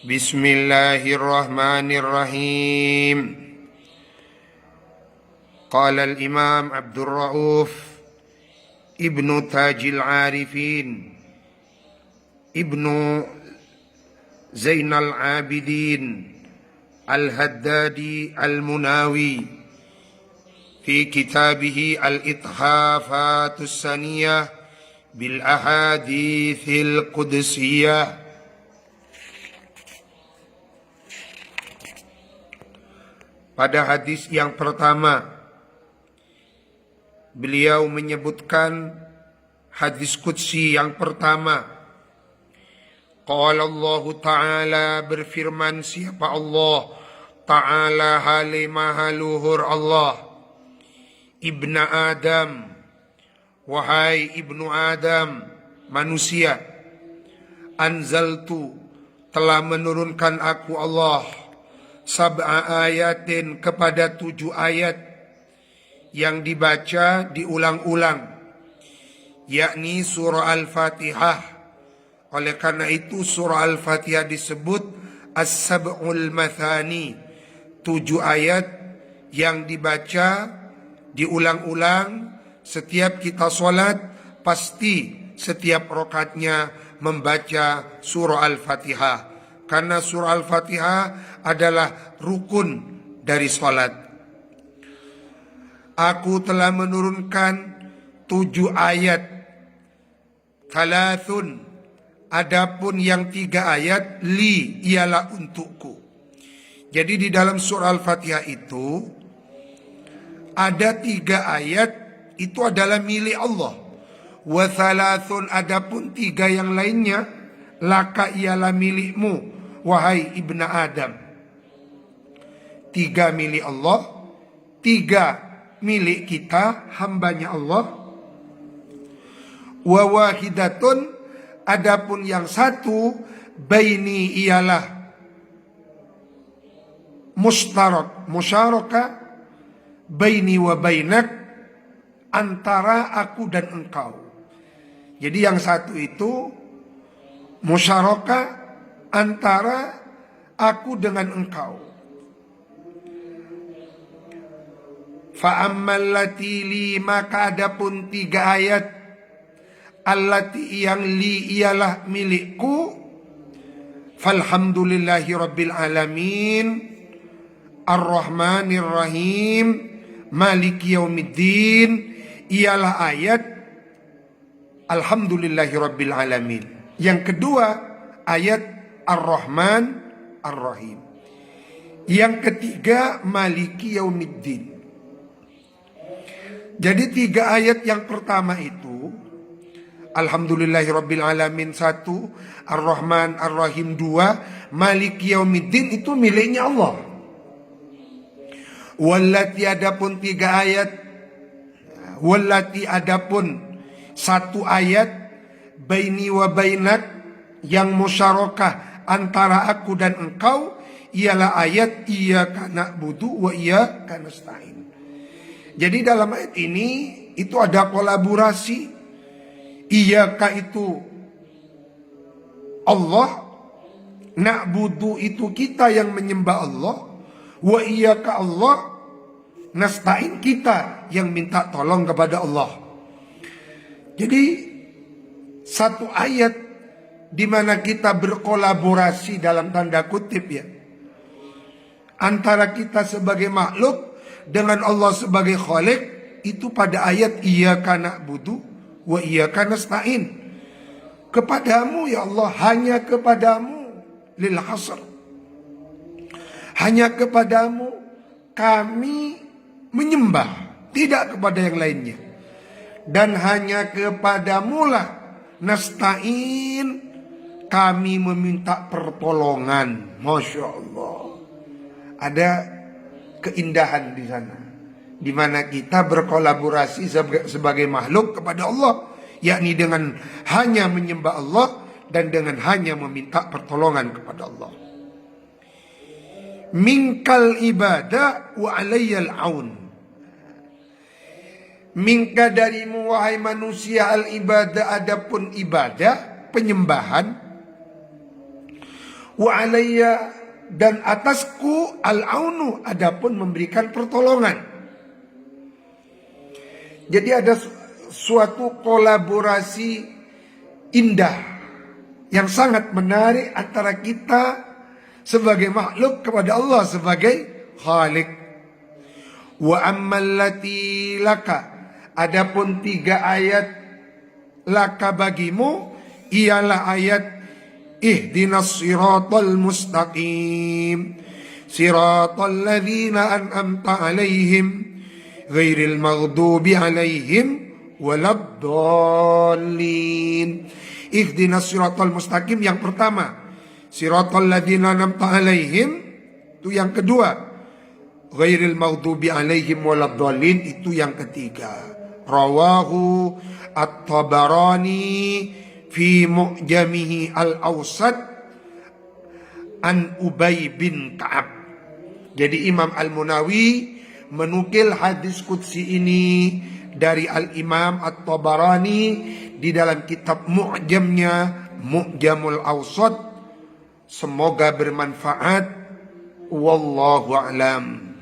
Bismillahirrahmanirrahim. Qala al-Imam Abdul Rauf Ibnu Tajil Arifin Ibnu Zainal Abidin Al-Haddadi Al-Munawi fi kitabih Al-Ithafatus Saniyah bil Ahadithil Qudsiyah. Pada hadis yang pertama, beliau menyebutkan hadis qudsi yang pertama. Qala Allah Ta'ala, berfirman siapa Allah Ta'ala halimah luhur Allah. Ibna Adam, wahai ibnu Adam, manusia. Anzaltu, telah menurunkan aku Allah, sab'a ayatin, kepada 7 ayat yang dibaca diulang-ulang, yakni surah Al-Fatihah. Oleh karena itu surah Al-Fatihah disebut As-Sab'ul Mathani, 7 ayat yang dibaca diulang-ulang. Setiap kita sholat pasti setiap rakaatnya membaca surah Al-Fatihah, karena surah Al-Fatihah adalah rukun dari sholat. Aku telah menurunkan 7 ayat. Thalathun, adapun yang 3 ayat, li, ialah untukku. Jadi di dalam surah Al-Fatihah itu ada 3 ayat, itu adalah milik Allah. Wa thalathun, adapun 3 yang lainnya, laka, ialah milikmu, wahai ibna Adam. 3 milik Allah, 3 milik kita, hambanya Allah. Wa wahidatun, adapun yang 1, baini, ialah mustarak, musyarakah, baini wa bainak, antara aku dan engkau. Jadi yang 1 itu musyarakah antara aku dengan engkau. Fa'ammallati li, maka adapun 3 ayat, allati, yang li, ialah milikku. Falhamdulillahi rabbil alamin, ar-rahmanir rahim, maliki yaumiddin, ialah ayat alhamdulillahi rabbil alamin. Yang kedua ayat ar-rahman ar-rahim. Yang ketiga maliki yaumiddin. Jadi 3 ayat yang pertama itu alhamdulillahi rabbil alamin 1, ar-rahman ar-rahim 2, maliki yaumiddin, itu miliknya Allah. Wallati, adapun 3 ayat, wallati, adapun 1 ayat, baini wa bainak, yang musyarakah antara aku dan engkau, ialah ayat iyyaka na'budu wa iyyaka nasta'in. Jadi dalam ayat ini itu ada kolaborasi. Iyyaka itu Allah, na'budu itu kita yang menyembah Allah, wa iyyaka Allah, nasta'in kita yang minta tolong kepada Allah. Jadi 1 ayat di mana kita berkolaborasi dalam tanda kutip ya, antara kita sebagai makhluk dengan Allah sebagai khalik, itu pada ayat iyyaka na'budu wa iyyaka nasta'in. Kepadamu ya Allah, hanya kepadamu, lil hasr, hanya kepadamu kami menyembah, tidak kepada yang lainnya. Dan hanya kepadamulah nasta'in, kami meminta pertolongan. Masya Allah, ada keindahan di sana, di mana kita berkolaborasi sebagai makhluk kepada Allah, yakni dengan hanya menyembah Allah dan dengan hanya meminta pertolongan kepada Allah. Minkal ibadah wa alayyal aun. Minka, darimu wahai manusia, al ibadah, adapun ibadah, penyembahan. wa alayya, dan atasku al-aunu, adapun memberikan pertolongan. Jadi ada suatu kolaborasi indah yang sangat menarik antara kita sebagai makhluk kepada Allah sebagai Khalik. Wa ammallati laka, adapun 3 ayat laka bagimu ialah ayat ihdinas siratal mustaqim siratal ladzina an'amta alaihim ghairil maghdubi alaihim waladdallin. Ihdinas siratal mustaqim yang pertama, siratal ladzina an'amta alaihim itu yang kedua, ghairil maghdubi alaihim waladdallin itu yang ketiga. Rawahu At-Tabarani fi Mu'jamihi Al-Awsat an Ubay bin Ka'ab. Jadi Imam Al-Munawi menukil hadis qudsi ini dari Al-Imam At-Tabarani di dalam kitab Mu'jamnya, Mu'jamul Awsat. Semoga bermanfaat. Wallahu a'lam.